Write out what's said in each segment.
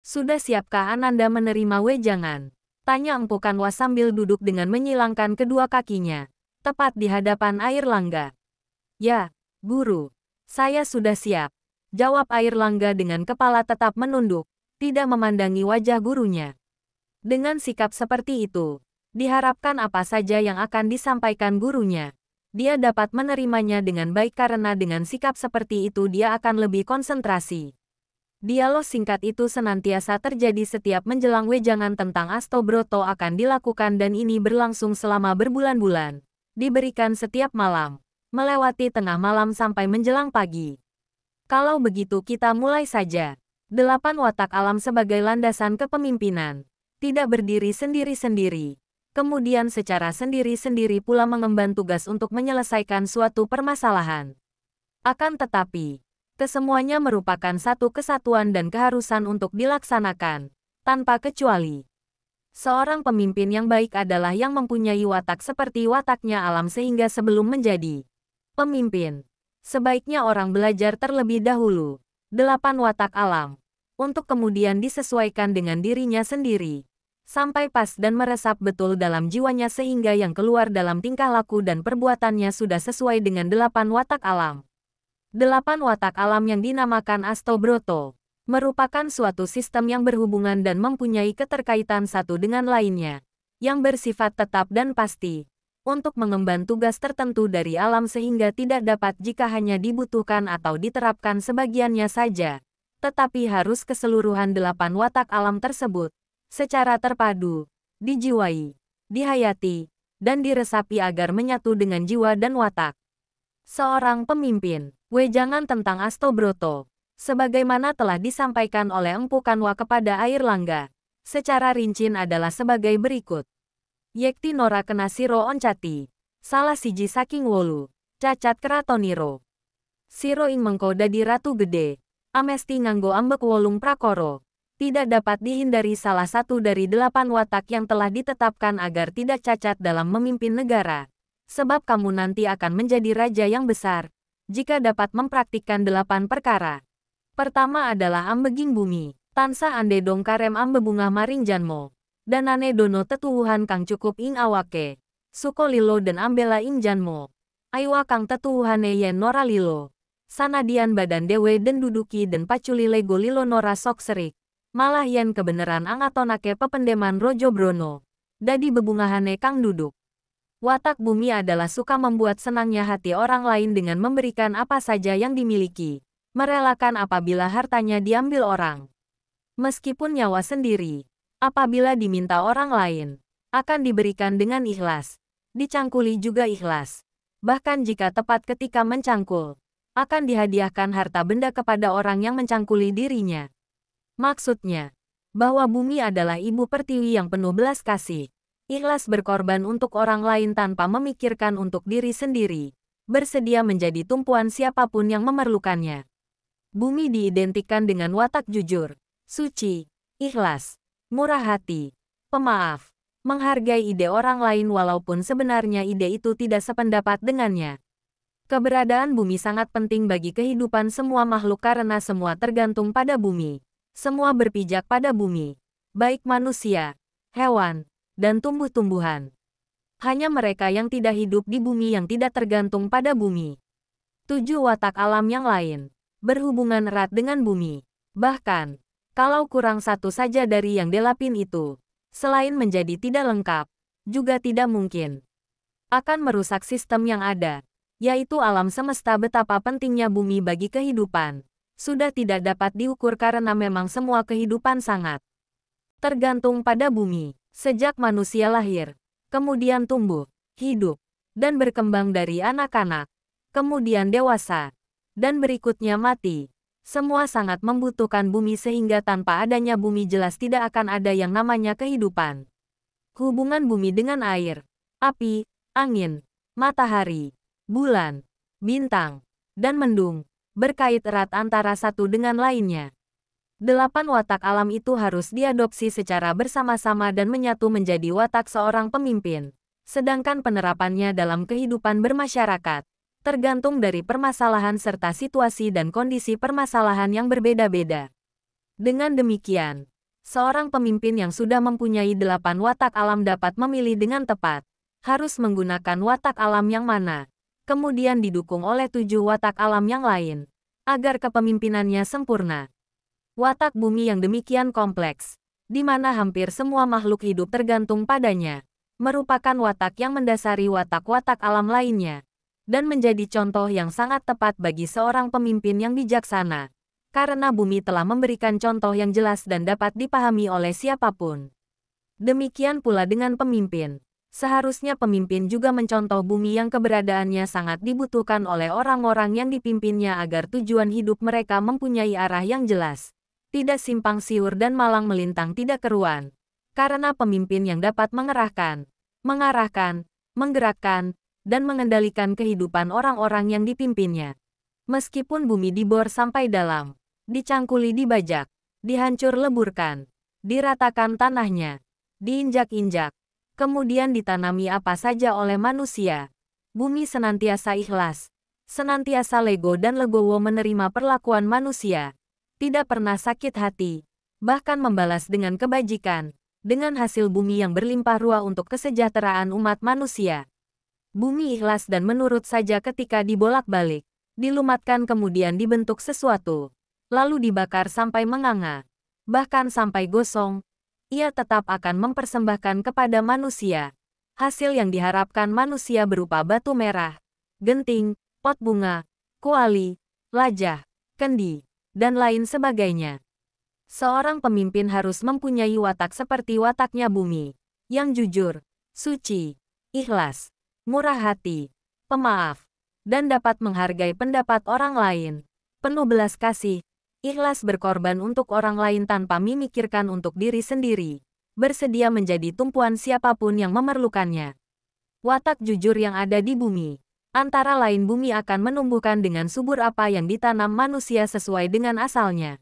Sudah siapkah Ananda menerima wejangan? Tanya Empu Kanwa sambil duduk dengan menyilangkan kedua kakinya, tepat di hadapan Airlangga. Ya, Guru. Saya sudah siap. Jawab Airlangga dengan kepala tetap menunduk, tidak memandangi wajah gurunya. Dengan sikap seperti itu, diharapkan apa saja yang akan disampaikan gurunya, dia dapat menerimanya dengan baik karena dengan sikap seperti itu dia akan lebih konsentrasi. Dialog singkat itu senantiasa terjadi setiap menjelang wejangan tentang Astobroto akan dilakukan dan ini berlangsung selama berbulan-bulan. Diberikan setiap malam, melewati tengah malam sampai menjelang pagi. Kalau begitu kita mulai saja. 8 watak alam sebagai landasan kepemimpinan. Tidak berdiri sendiri-sendiri. Kemudian secara sendiri-sendiri pula mengemban tugas untuk menyelesaikan suatu permasalahan. Akan tetapi, kesemuanya merupakan satu kesatuan dan keharusan untuk dilaksanakan, tanpa kecuali. Seorang pemimpin yang baik adalah yang mempunyai watak seperti wataknya alam sehingga sebelum menjadi pemimpin, sebaiknya orang belajar terlebih dahulu 8 watak alam, untuk kemudian disesuaikan dengan dirinya sendiri, sampai pas dan meresap betul dalam jiwanya sehingga yang keluar dalam tingkah laku dan perbuatannya sudah sesuai dengan 8 watak alam. 8 watak alam yang dinamakan Astobroto merupakan suatu sistem yang berhubungan dan mempunyai keterkaitan satu dengan lainnya, yang bersifat tetap dan pasti, untuk mengemban tugas tertentu dari alam sehingga tidak dapat jika hanya dibutuhkan atau diterapkan sebagiannya saja, tetapi harus keseluruhan 8 watak alam tersebut, secara terpadu, dijiwai, dihayati, dan diresapi agar menyatu dengan jiwa dan watak seorang pemimpin. Wejangan tentang Astobroto, sebagaimana telah disampaikan oleh Empu Kanwa kepada Airlangga, secara rinci adalah sebagai berikut. Yekti Nora kena Siro oncati, salah siji saking wolu, cacat keratoniro. Siro ing mengko dadi ratu gede, amesti nganggo ambek wolung prakoro, tidak dapat dihindari salah satu dari 8 watak yang telah ditetapkan agar tidak cacat dalam memimpin negara. Sebab kamu nanti akan menjadi raja yang besar, jika dapat mempraktikkan 8 perkara. Pertama adalah ambeging bumi, tansa ande dong karem ambe bunga maring janmo, dan ane dono tetuwuhan kang cukup ing awake, suko lilo dan ambela ing janmo, aiwa kang tetuwuhane yen nora lilo, sanadian badan dewe den duduki dan paculi lego lilo nora sok serik, malah yen kebeneran angatonake pependeman Rojo Brono, dadi bebungahane kang duduk. Watak bumi adalah suka membuat senangnya hati orang lain dengan memberikan apa saja yang dimiliki, merelakan apabila hartanya diambil orang. Meskipun nyawa sendiri, apabila diminta orang lain, akan diberikan dengan ikhlas, dicangkuli juga ikhlas. Bahkan jika tepat ketika mencangkul, akan dihadiahkan harta benda kepada orang yang mencangkuli dirinya. Maksudnya, bahwa bumi adalah ibu pertiwi yang penuh belas kasih. Ikhlas berkorban untuk orang lain tanpa memikirkan untuk diri sendiri, bersedia menjadi tumpuan siapapun yang memerlukannya. Bumi diidentikan dengan watak jujur, suci, ikhlas, murah hati, pemaaf, menghargai ide orang lain walaupun sebenarnya ide itu tidak sependapat dengannya. Keberadaan bumi sangat penting bagi kehidupan semua makhluk karena semua tergantung pada bumi. Semua berpijak pada bumi, baik manusia, hewan, dan tumbuh-tumbuhan. Hanya mereka yang tidak hidup di bumi yang tidak tergantung pada bumi. 7 watak alam yang lain berhubungan erat dengan bumi. Bahkan, kalau kurang satu saja dari yang 8 itu, selain menjadi tidak lengkap, juga tidak mungkin akan merusak sistem yang ada, yaitu alam semesta. Betapa pentingnya bumi bagi kehidupan, sudah tidak dapat diukur karena memang semua kehidupan sangat tergantung pada bumi. Sejak manusia lahir, kemudian tumbuh, hidup, dan berkembang dari anak-anak, kemudian dewasa, dan berikutnya mati. Semua sangat membutuhkan bumi sehingga tanpa adanya bumi jelas tidak akan ada yang namanya kehidupan. Hubungan bumi dengan air, api, angin, matahari, bulan, bintang, dan mendung, berkait erat antara satu dengan lainnya. 8 watak alam itu harus diadopsi secara bersama-sama dan menyatu menjadi watak seorang pemimpin. Sedangkan penerapannya dalam kehidupan bermasyarakat tergantung dari permasalahan serta situasi dan kondisi permasalahan yang berbeda-beda. Dengan demikian, Seorang pemimpin yang sudah mempunyai 8 watak alam dapat memilih dengan tepat. Harus menggunakan watak alam yang mana. Kemudian didukung oleh 7 watak alam yang lain. Agar kepemimpinannya sempurna. Watak bumi yang demikian kompleks. Di mana hampir semua makhluk hidup tergantung padanya. Merupakan watak yang mendasari watak-watak alam lainnya. Dan menjadi contoh yang sangat tepat bagi seorang pemimpin yang bijaksana. Karena bumi telah memberikan contoh yang jelas dan dapat dipahami oleh siapapun. Demikian pula dengan pemimpin. Seharusnya pemimpin juga mencontoh bumi yang keberadaannya sangat dibutuhkan oleh orang-orang yang dipimpinnya agar tujuan hidup mereka mempunyai arah yang jelas. Tidak simpang siur dan malang melintang tidak keruan. Karena pemimpin yang dapat mengerahkan, mengarahkan, menggerakkan, dan mengendalikan kehidupan orang-orang yang dipimpinnya. Meskipun bumi dibor sampai dalam, dicangkuli dibajak, dihancur leburkan, diratakan tanahnya, diinjak-injak, kemudian ditanami apa saja oleh manusia. Bumi senantiasa ikhlas, senantiasa lego dan legowo menerima perlakuan manusia. Tidak pernah sakit hati, bahkan membalas dengan kebajikan, dengan hasil bumi yang berlimpah ruah untuk kesejahteraan umat manusia. Bumi ikhlas dan menurut saja ketika dibolak-balik, dilumatkan kemudian dibentuk sesuatu. Lalu dibakar sampai menganga, bahkan sampai gosong, ia tetap akan mempersembahkan kepada manusia. Hasil yang diharapkan manusia berupa batu merah, genting, pot bunga, kuali, lajah, kendi, dan lain sebagainya. Seorang pemimpin harus mempunyai watak seperti wataknya bumi, yang jujur, suci, ikhlas, murah hati, pemaaf, dan dapat menghargai pendapat orang lain, penuh belas kasih, ikhlas berkorban untuk orang lain tanpa memikirkan untuk diri sendiri. Bersedia menjadi tumpuan siapapun yang memerlukannya. Watak jujur yang ada di bumi. Antara lain bumi akan menumbuhkan dengan subur apa yang ditanam manusia sesuai dengan asalnya.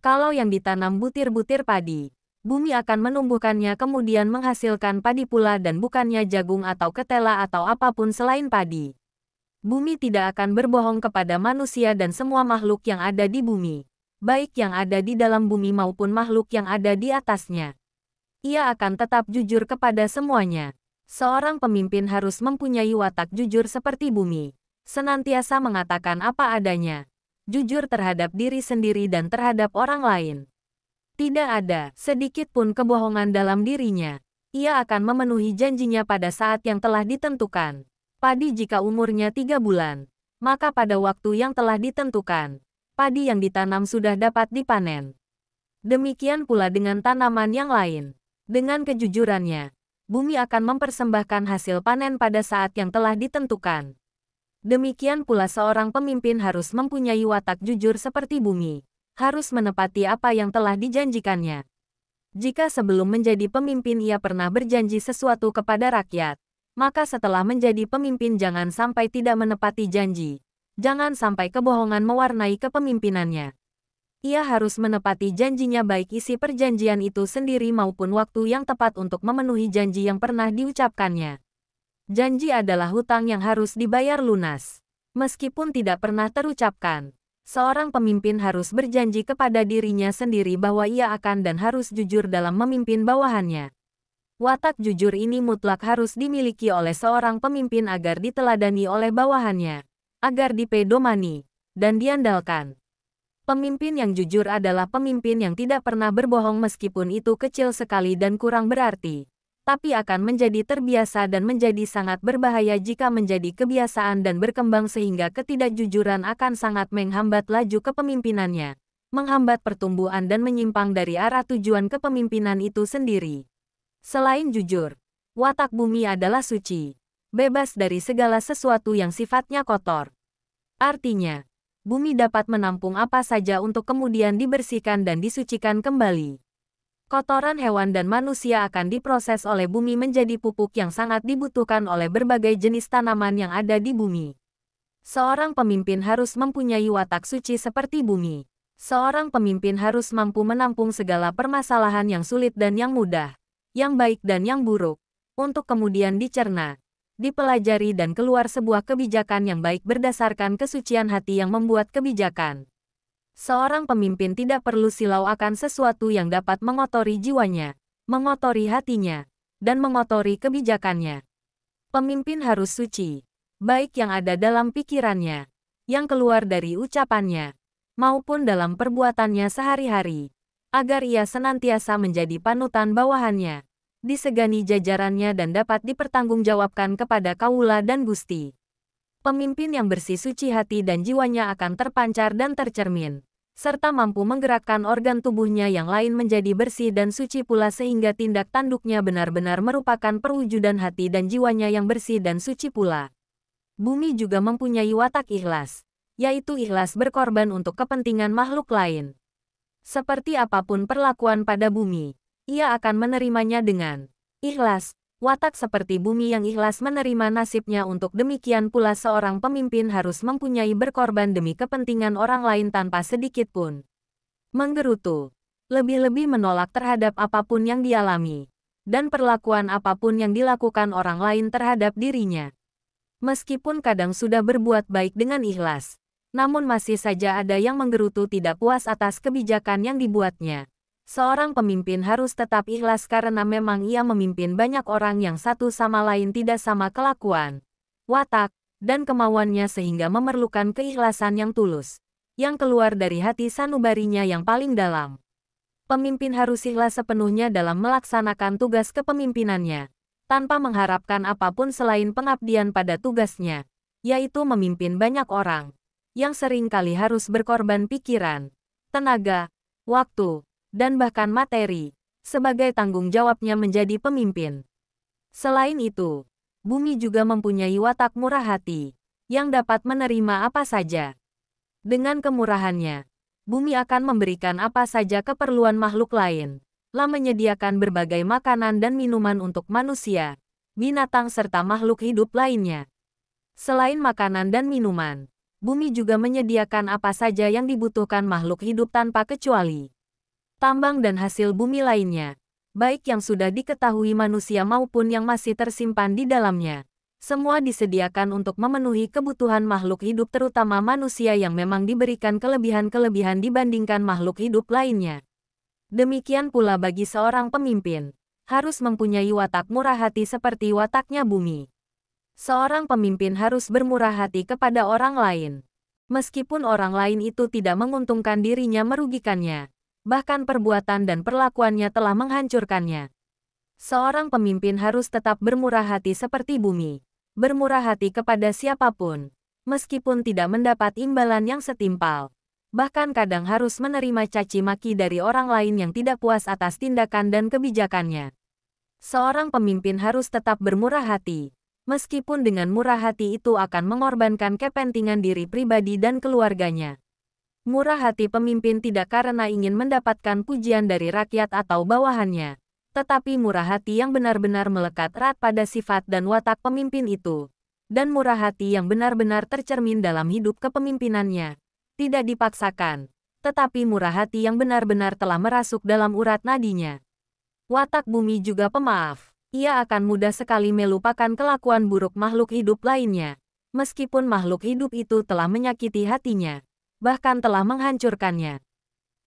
Kalau yang ditanam butir-butir padi, bumi akan menumbuhkannya kemudian menghasilkan padi pula dan bukannya jagung atau ketela atau apapun selain padi. Bumi tidak akan berbohong kepada manusia dan semua makhluk yang ada di bumi, baik yang ada di dalam bumi maupun makhluk yang ada di atasnya. Ia akan tetap jujur kepada semuanya. Seorang pemimpin harus mempunyai watak jujur seperti bumi, senantiasa mengatakan apa adanya, jujur terhadap diri sendiri dan terhadap orang lain. Tidak ada sedikit pun kebohongan dalam dirinya. Ia akan memenuhi janjinya pada saat yang telah ditentukan. Padi jika umurnya 3 bulan, maka pada waktu yang telah ditentukan, padi yang ditanam sudah dapat dipanen. Demikian pula dengan tanaman yang lain. Dengan kejujurannya, bumi akan mempersembahkan hasil panen pada saat yang telah ditentukan. Demikian pula seorang pemimpin harus mempunyai watak jujur seperti bumi, harus menepati apa yang telah dijanjikannya. Jika sebelum menjadi pemimpin ia pernah berjanji sesuatu kepada rakyat, maka setelah menjadi pemimpin jangan sampai tidak menepati janji. Jangan sampai kebohongan mewarnai kepemimpinannya. Ia harus menepati janjinya baik isi perjanjian itu sendiri maupun waktu yang tepat untuk memenuhi janji yang pernah diucapkannya. Janji adalah hutang yang harus dibayar lunas. Meskipun tidak pernah terucapkan, seorang pemimpin harus berjanji kepada dirinya sendiri bahwa ia akan dan harus jujur dalam memimpin bawahannya. Watak jujur ini mutlak harus dimiliki oleh seorang pemimpin agar diteladani oleh bawahannya, agar dipedomani, dan diandalkan. Pemimpin yang jujur adalah pemimpin yang tidak pernah berbohong meskipun itu kecil sekali dan kurang berarti, tapi akan menjadi terbiasa dan menjadi sangat berbahaya jika menjadi kebiasaan dan berkembang sehingga ketidakjujuran akan sangat menghambat laju kepemimpinannya, menghambat pertumbuhan dan menyimpang dari arah tujuan kepemimpinan itu sendiri. Selain jujur, watak bumi adalah suci, bebas dari segala sesuatu yang sifatnya kotor. Artinya, bumi dapat menampung apa saja untuk kemudian dibersihkan dan disucikan kembali. Kotoran hewan dan manusia akan diproses oleh bumi menjadi pupuk yang sangat dibutuhkan oleh berbagai jenis tanaman yang ada di bumi. Seorang pemimpin harus mempunyai watak suci seperti bumi. Seorang pemimpin harus mampu menampung segala permasalahan yang sulit dan yang mudah, yang baik dan yang buruk, untuk kemudian dicerna, dipelajari dan keluar sebuah kebijakan yang baik berdasarkan kesucian hati yang membuat kebijakan. Seorang pemimpin tidak perlu silau akan sesuatu yang dapat mengotori jiwanya, mengotori hatinya, dan mengotori kebijakannya. Pemimpin harus suci, baik yang ada dalam pikirannya, yang keluar dari ucapannya, maupun dalam perbuatannya sehari-hari, agar ia senantiasa menjadi panutan bawahannya, disegani jajarannya dan dapat dipertanggungjawabkan kepada Kaula dan Gusti. Pemimpin yang bersih suci hati dan jiwanya akan terpancar dan tercermin, serta mampu menggerakkan organ tubuhnya yang lain menjadi bersih dan suci pula sehingga tindak tanduknya benar-benar merupakan perwujudan hati dan jiwanya yang bersih dan suci pula. Bumi juga mempunyai watak ikhlas, yaitu ikhlas berkorban untuk kepentingan makhluk lain. Seperti apapun perlakuan pada bumi, ia akan menerimanya dengan ikhlas. Watak seperti bumi yang ikhlas menerima nasibnya. Untuk demikian pula seorang pemimpin harus mempunyai berkorban demi kepentingan orang lain tanpa sedikit pun menggerutu, lebih-lebih menolak terhadap apapun yang dialami, dan perlakuan apapun yang dilakukan orang lain terhadap dirinya. Meskipun kadang sudah berbuat baik dengan ikhlas, namun masih saja ada yang menggerutu tidak puas atas kebijakan yang dibuatnya. Seorang pemimpin harus tetap ikhlas karena memang ia memimpin banyak orang yang satu sama lain tidak sama kelakuan, watak, dan kemauannya sehingga memerlukan keikhlasan yang tulus, yang keluar dari hati sanubarinya yang paling dalam. Pemimpin harus ikhlas sepenuhnya dalam melaksanakan tugas kepemimpinannya, tanpa mengharapkan apapun selain pengabdian pada tugasnya, yaitu memimpin banyak orang, yang sering kali harus berkorban pikiran, tenaga, waktu, dan bahkan materi, sebagai tanggung jawabnya menjadi pemimpin. Selain itu, bumi juga mempunyai watak murah hati, yang dapat menerima apa saja. Dengan kemurahannya, bumi akan memberikan apa saja keperluan makhluk lain, lah menyediakan berbagai makanan dan minuman untuk manusia, binatang serta makhluk hidup lainnya. Selain makanan dan minuman, bumi juga menyediakan apa saja yang dibutuhkan makhluk hidup tanpa kecuali. Tambang dan hasil bumi lainnya, baik yang sudah diketahui manusia maupun yang masih tersimpan di dalamnya, semua disediakan untuk memenuhi kebutuhan makhluk hidup terutama manusia yang memang diberikan kelebihan-kelebihan dibandingkan makhluk hidup lainnya. Demikian pula bagi seorang pemimpin, harus mempunyai watak murah hati seperti wataknya bumi. Seorang pemimpin harus bermurah hati kepada orang lain, meskipun orang lain itu tidak menguntungkan dirinya merugikannya. Bahkan perbuatan dan perlakuannya telah menghancurkannya. Seorang pemimpin harus tetap bermurah hati seperti bumi, bermurah hati kepada siapapun, meskipun tidak mendapat imbalan yang setimpal. Bahkan kadang harus menerima caci maki dari orang lain yang tidak puas atas tindakan dan kebijakannya. Seorang pemimpin harus tetap bermurah hati, meskipun dengan murah hati itu akan mengorbankan kepentingan diri pribadi dan keluarganya. Murah hati pemimpin tidak karena ingin mendapatkan pujian dari rakyat atau bawahannya, tetapi murah hati yang benar-benar melekat erat pada sifat dan watak pemimpin itu, dan murah hati yang benar-benar tercermin dalam hidup kepemimpinannya, tidak dipaksakan, tetapi murah hati yang benar-benar telah merasuk dalam urat nadinya. Watak bumi juga pemaaf, ia akan mudah sekali melupakan kelakuan buruk makhluk hidup lainnya, meskipun makhluk hidup itu telah menyakiti hatinya, bahkan telah menghancurkannya.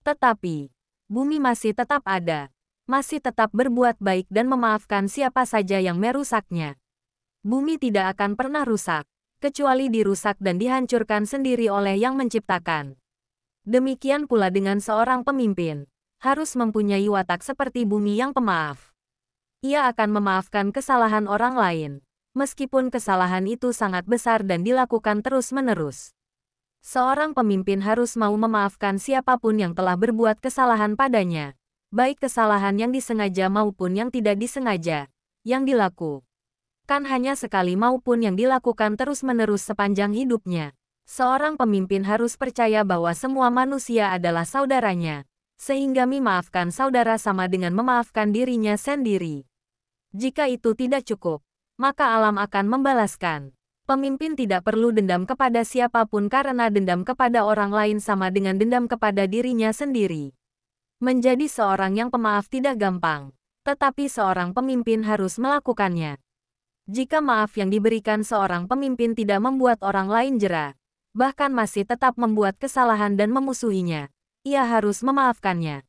Tetapi, bumi masih tetap ada, masih tetap berbuat baik dan memaafkan siapa saja yang merusaknya. Bumi tidak akan pernah rusak, kecuali dirusak dan dihancurkan sendiri oleh yang menciptakan. Demikian pula dengan seorang pemimpin, harus mempunyai watak seperti bumi yang pemaaf. Ia akan memaafkan kesalahan orang lain, meskipun kesalahan itu sangat besar dan dilakukan terus-menerus. Seorang pemimpin harus mau memaafkan siapapun yang telah berbuat kesalahan padanya, baik kesalahan yang disengaja maupun yang tidak disengaja, yang dilakukan hanya sekali maupun yang dilakukan terus-menerus sepanjang hidupnya. Seorang pemimpin harus percaya bahwa semua manusia adalah saudaranya, sehingga memaafkan saudara sama dengan memaafkan dirinya sendiri. Jika itu tidak cukup, maka alam akan membalaskan. Pemimpin tidak perlu dendam kepada siapapun karena dendam kepada orang lain sama dengan dendam kepada dirinya sendiri. Menjadi seorang yang pemaaf tidak gampang, tetapi seorang pemimpin harus melakukannya. Jika maaf yang diberikan seorang pemimpin tidak membuat orang lain jera, bahkan masih tetap membuat kesalahan dan memusuhinya, ia harus memaafkannya.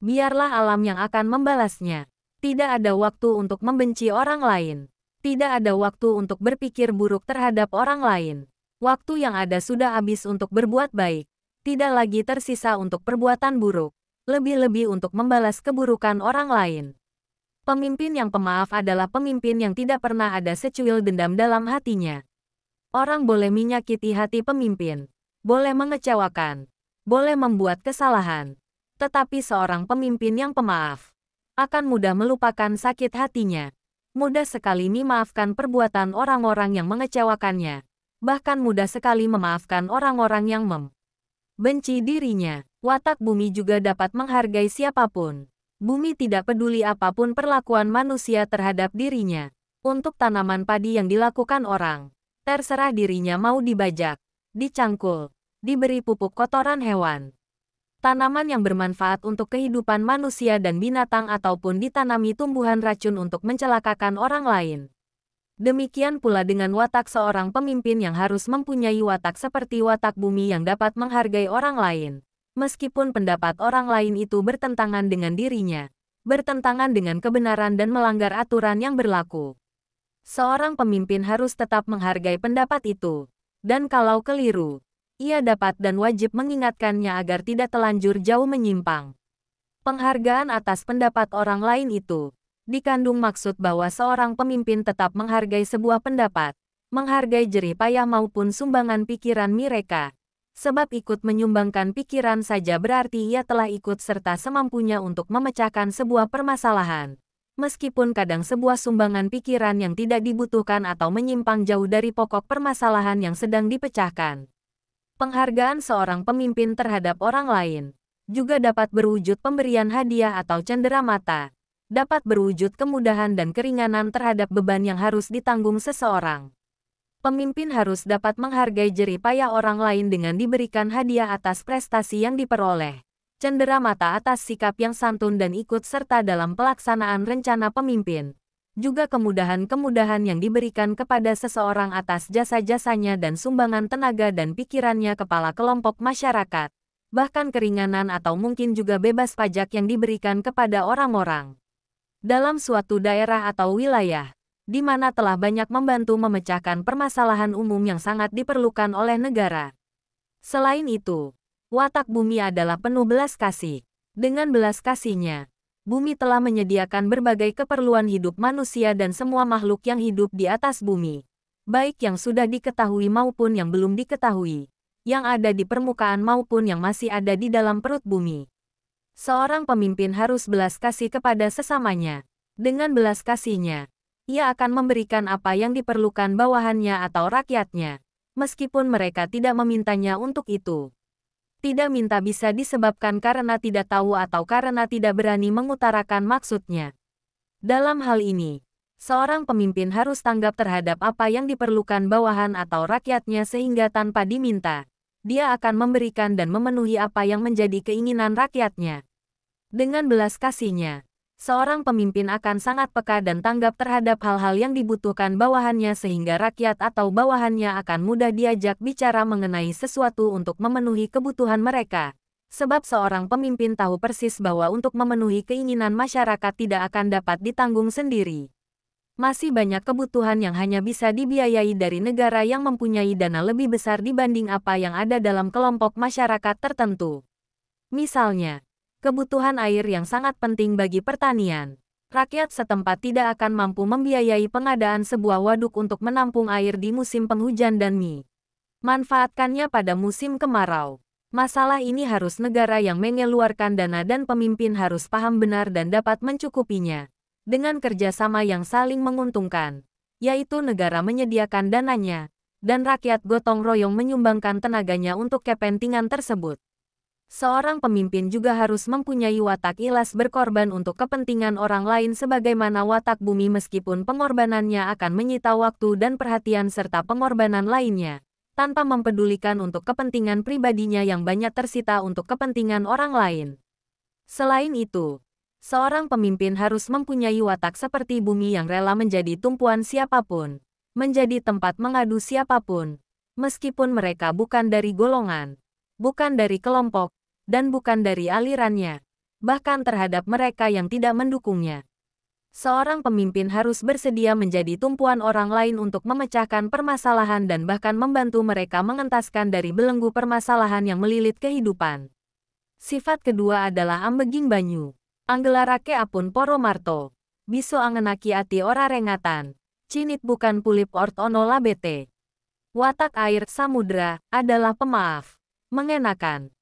Biarlah alam yang akan membalasnya. Tidak ada waktu untuk membenci orang lain. Tidak ada waktu untuk berpikir buruk terhadap orang lain. Waktu yang ada sudah habis untuk berbuat baik. Tidak lagi tersisa untuk perbuatan buruk. Lebih-lebih untuk membalas keburukan orang lain. Pemimpin yang pemaaf adalah pemimpin yang tidak pernah ada secuil dendam dalam hatinya. Orang boleh menyakiti hati pemimpin, boleh mengecewakan, boleh membuat kesalahan. Tetapi seorang pemimpin yang pemaaf akan mudah melupakan sakit hatinya. Mudah sekali memaafkan perbuatan orang-orang yang mengecewakannya. Bahkan mudah sekali memaafkan orang-orang yang membenci dirinya. Watak bumi juga dapat menghargai siapapun. Bumi tidak peduli apapun perlakuan manusia terhadap dirinya. Untuk tanaman padi yang dilakukan orang, terserah dirinya mau dibajak, dicangkul, diberi pupuk kotoran hewan. Tanaman yang bermanfaat untuk kehidupan manusia dan binatang ataupun ditanami tumbuhan racun untuk mencelakakan orang lain. Demikian pula dengan watak seorang pemimpin yang harus mempunyai watak seperti watak bumi yang dapat menghargai orang lain. Meskipun pendapat orang lain itu bertentangan dengan dirinya, bertentangan dengan kebenaran dan melanggar aturan yang berlaku. Seorang pemimpin harus tetap menghargai pendapat itu. Dan kalau keliru, ia dapat dan wajib mengingatkannya agar tidak telanjur jauh menyimpang. Penghargaan atas pendapat orang lain itu dikandung maksud bahwa seorang pemimpin tetap menghargai sebuah pendapat, menghargai jerih payah maupun sumbangan pikiran mereka. Sebab ikut menyumbangkan pikiran saja berarti ia telah ikut serta semampunya untuk memecahkan sebuah permasalahan. Meskipun kadang sebuah sumbangan pikiran yang tidak dibutuhkan atau menyimpang jauh dari pokok permasalahan yang sedang dipecahkan. Penghargaan seorang pemimpin terhadap orang lain juga dapat berwujud pemberian hadiah atau cenderamata, dapat berwujud kemudahan dan keringanan terhadap beban yang harus ditanggung seseorang. Pemimpin harus dapat menghargai jerih payah orang lain dengan diberikan hadiah atas prestasi yang diperoleh, cenderamata atas sikap yang santun dan ikut serta dalam pelaksanaan rencana pemimpin, juga kemudahan-kemudahan yang diberikan kepada seseorang atas jasa-jasanya dan sumbangan tenaga dan pikirannya kepala kelompok masyarakat, bahkan keringanan atau mungkin juga bebas pajak yang diberikan kepada orang-orang dalam suatu daerah atau wilayah, di mana telah banyak membantu memecahkan permasalahan umum yang sangat diperlukan oleh negara. Selain itu, watak bumi adalah penuh belas kasih. Dengan belas kasihnya, bumi telah menyediakan berbagai keperluan hidup manusia dan semua makhluk yang hidup di atas bumi, baik yang sudah diketahui maupun yang belum diketahui, yang ada di permukaan maupun yang masih ada di dalam perut bumi. Seorang pemimpin harus belas kasih kepada sesamanya. Dengan belas kasihnya, ia akan memberikan apa yang diperlukan bawahannya atau rakyatnya, meskipun mereka tidak memintanya untuk itu. Tidak minta bisa disebabkan karena tidak tahu atau karena tidak berani mengutarakan maksudnya. Dalam hal ini, seorang pemimpin harus tanggap terhadap apa yang diperlukan bawahan atau rakyatnya sehingga tanpa diminta, dia akan memberikan dan memenuhi apa yang menjadi keinginan rakyatnya. Dengan belas kasihnya, seorang pemimpin akan sangat peka dan tanggap terhadap hal-hal yang dibutuhkan bawahannya sehingga rakyat atau bawahannya akan mudah diajak bicara mengenai sesuatu untuk memenuhi kebutuhan mereka. Sebab seorang pemimpin tahu persis bahwa untuk memenuhi keinginan masyarakat tidak akan dapat ditanggung sendiri. Masih banyak kebutuhan yang hanya bisa dibiayai dari negara yang mempunyai dana lebih besar dibanding apa yang ada dalam kelompok masyarakat tertentu. Misalnya, kebutuhan air yang sangat penting bagi pertanian. Rakyat setempat tidak akan mampu membiayai pengadaan sebuah waduk untuk menampung air di musim penghujan dan manfaatkannya pada musim kemarau. Masalah ini harus negara yang mengeluarkan dana dan pemimpin harus paham benar dan dapat mencukupinya. Dengan kerjasama yang saling menguntungkan, yaitu negara menyediakan dananya, dan rakyat gotong royong menyumbangkan tenaganya untuk kepentingan tersebut. Seorang pemimpin juga harus mempunyai watak ikhlas berkorban untuk kepentingan orang lain sebagaimana watak bumi meskipun pengorbanannya akan menyita waktu dan perhatian serta pengorbanan lainnya, tanpa mempedulikan untuk kepentingan pribadinya yang banyak tersita untuk kepentingan orang lain. Selain itu, seorang pemimpin harus mempunyai watak seperti bumi yang rela menjadi tumpuan siapapun, menjadi tempat mengadu siapapun, Meskipun mereka bukan dari golongan, bukan dari kelompok, dan bukan dari alirannya, bahkan terhadap mereka yang tidak mendukungnya. Seorang pemimpin harus bersedia menjadi tumpuan orang lain untuk memecahkan permasalahan dan bahkan membantu mereka mengentaskan dari belenggu permasalahan yang melilit kehidupan. Sifat kedua adalah ambeging banyu. Anggelarake apun poro marto. Biso angenaki ati ora rengatan. Cinit bukan pulip ort ono labete. Watak air samudra adalah pemaaf, mengenakan,